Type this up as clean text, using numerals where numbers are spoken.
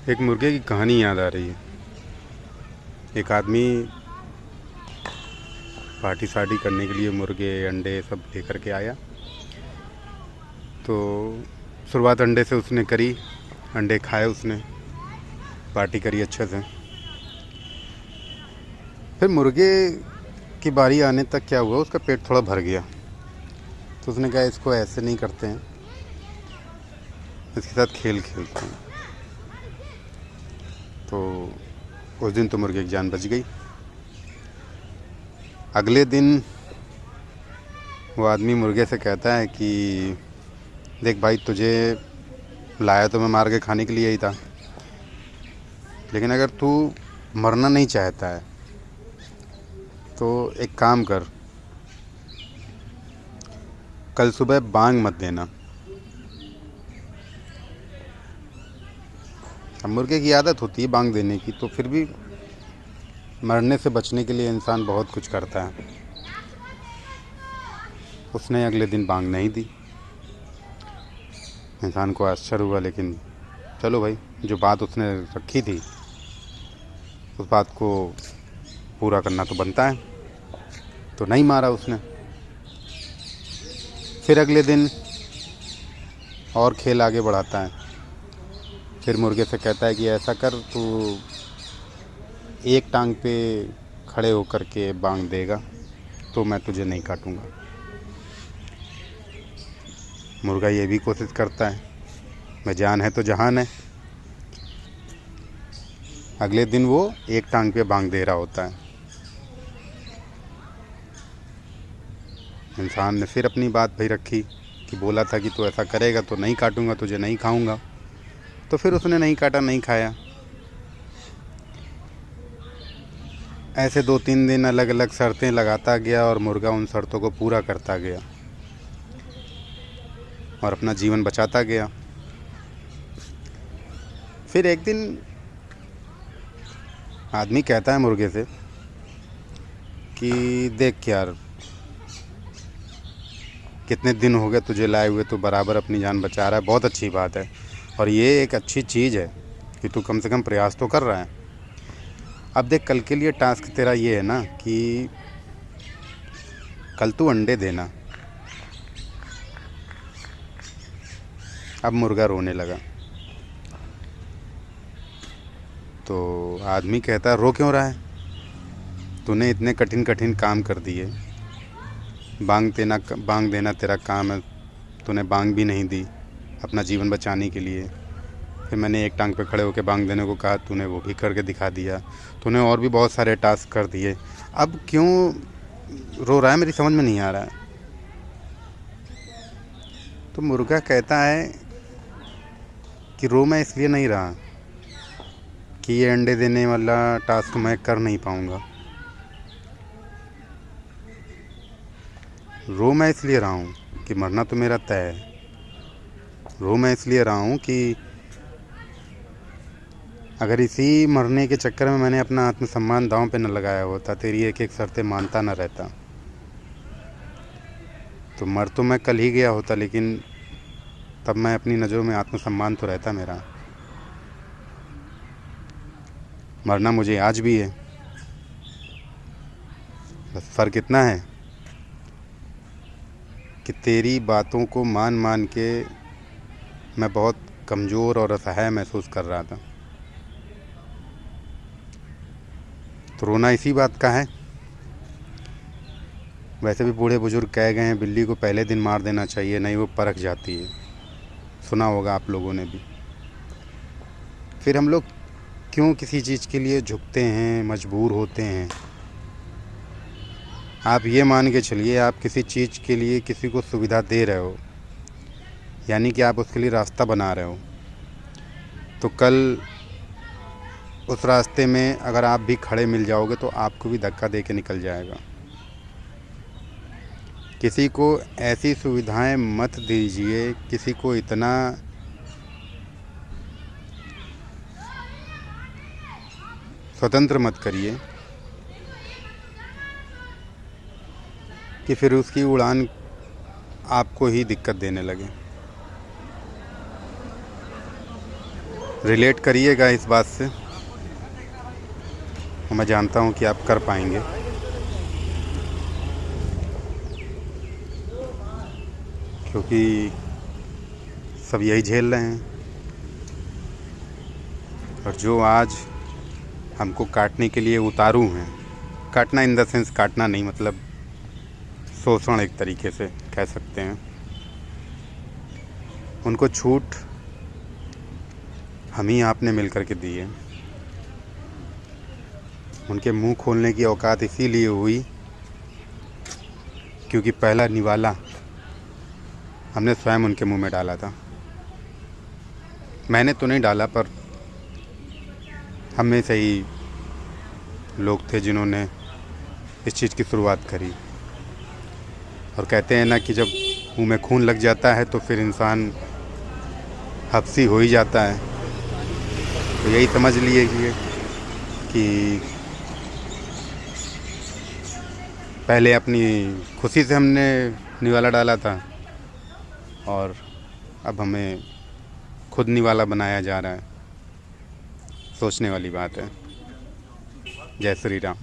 एक मुर्गे की कहानी याद आ रही है। एक आदमी पार्टी शार्टी करने के लिए मुर्गे अंडे सब लेकर के आया। तो शुरुआत अंडे से उसने करी, अंडे खाए उसने, पार्टी करी अच्छे से। फिर मुर्गे की बारी आने तक क्या हुआ, उसका पेट थोड़ा भर गया। तो उसने कहा इसको ऐसे नहीं करते हैं, इसके साथ खेल खेलते हैं। तो उस दिन तो मुर्गे की जान बच गई। अगले दिन वो आदमी मुर्गे से कहता है कि देख भाई, तुझे लाया तो मैं मार के खाने के लिए ही था, लेकिन अगर तू मरना नहीं चाहता है तो एक काम कर, कल सुबह बांग मत देना। अब मुर्गे की आदत होती है बांग देने की, तो फिर भी मरने से बचने के लिए इंसान बहुत कुछ करता है। उसने अगले दिन बांग नहीं दी। इंसान को आश्चर्य हुआ, लेकिन चलो भाई, जो बात उसने रखी थी उस बात को पूरा करना तो बनता है। तो नहीं मारा उसने। फिर अगले दिन और खेल आगे बढ़ाता है। फिर मुर्गे से कहता है कि ऐसा कर, तू एक टांग पे खड़े होकर के बांग देगा तो मैं तुझे नहीं काटूंगा। मुर्गा ये भी कोशिश करता है, मैं जान है तो जहान है। अगले दिन वो एक टांग पे बांग दे रहा होता है। इंसान ने फिर अपनी बात भाई रखी कि बोला था कि तू ऐसा करेगा तो नहीं काटूंगा, तुझे नहीं खाऊंगा। तो फिर उसने नहीं काटा, नहीं खाया। ऐसे 2-3 दिन अलग अलग शर्तें लगाता गया और मुर्गा उन शर्तों को पूरा करता गया और अपना जीवन बचाता गया। फिर एक दिन आदमी कहता है मुर्गे से कि देख यार, कितने दिन हो गए तुझे लाए हुए, तो बराबर अपनी जान बचा रहा है, बहुत अच्छी बात है। और ये एक अच्छी चीज़ है कि तू कम से कम प्रयास तो कर रहा है। अब देख, कल के लिए टास्क तेरा ये है ना कि कल तू अंडे देना। अब मुर्गा रोने लगा। तो आदमी कहता है रो क्यों रहा है, तूने इतने कठिन कठिन काम कर दिए, बांग देना तेरा काम है, तूने बांग भी नहीं दी अपना जीवन बचाने के लिए। फिर मैंने एक टांग पे खड़े होकर बांग देने को कहा, तूने वो भी करके दिखा दिया। तूने और भी बहुत सारे टास्क कर दिए, अब क्यों रो रहा है, मेरी समझ में नहीं आ रहा है। तो मुर्गा कहता है कि रो मैं इसलिए नहीं रहा कि ये अंडे देने वाला टास्क मैं कर नहीं पाऊँगा। रो मैं इसलिए रहा हूँ कि मरना तो मेरा तय है। रो मैं इसलिए रहा हूँ कि अगर इसी मरने के चक्कर में मैंने अपना आत्मसम्मान दांव पे न लगाया होता, तेरी एक एक शर्तें मानता न रहता, तो मर तो मैं कल ही गया होता, लेकिन तब मैं अपनी नज़रों में आत्मसम्मान तो रहता मेरा। मरना मुझे आज भी है, बस फ़र्क इतना है कि तेरी बातों को मान मान के मैं बहुत कमज़ोर और असहाय महसूस कर रहा था। तो रोना इसी बात का है। वैसे भी बूढ़े बुजुर्ग कह गए हैं, बिल्ली को पहले दिन मार देना चाहिए, नहीं वो परख जाती है। सुना होगा आप लोगों ने भी। फिर हम लोग क्यों किसी चीज़ के लिए झुकते हैं, मजबूर होते हैं। आप ये मान के चलिए, आप किसी चीज़ के लिए किसी को सुविधा दे रहे हो, यानी कि आप उसके लिए रास्ता बना रहे हो, तो कल उस रास्ते में अगर आप भी खड़े मिल जाओगे तो आपको भी धक्का दे के निकल जाएगा। किसी को ऐसी सुविधाएं मत दीजिए, किसी को इतना स्वतंत्र मत करिए कि फिर उसकी उड़ान आपको ही दिक्कत देने लगे। रिलेट करिएगा इस बात से, और मैं जानता हूँ कि आप कर पाएंगे, क्योंकि सब यही झेल रहे हैं। और जो आज हमको काटने के लिए उतारू हैं, काटना इन द सेंस काटना नहीं, मतलब शोषण एक तरीके से कह सकते हैं, उनको छूट हम ही आपने मिल कर के दी है। उनके मुंह खोलने की औकात इसीलिए हुई क्योंकि पहला निवाला हमने स्वयं उनके मुंह में डाला था। मैंने तो नहीं डाला, पर हम में से ही लोग थे जिन्होंने इस चीज़ की शुरुआत करी। और कहते हैं ना कि जब मुंह में खून लग जाता है तो फिर इंसान हब्सी हो ही जाता है। तो यही समझ लिए कि पहले अपनी खुशी से हमने निवाला डाला था और अब हमें खुद निवाला बनाया जा रहा है। सोचने वाली बात है। जय श्री राम।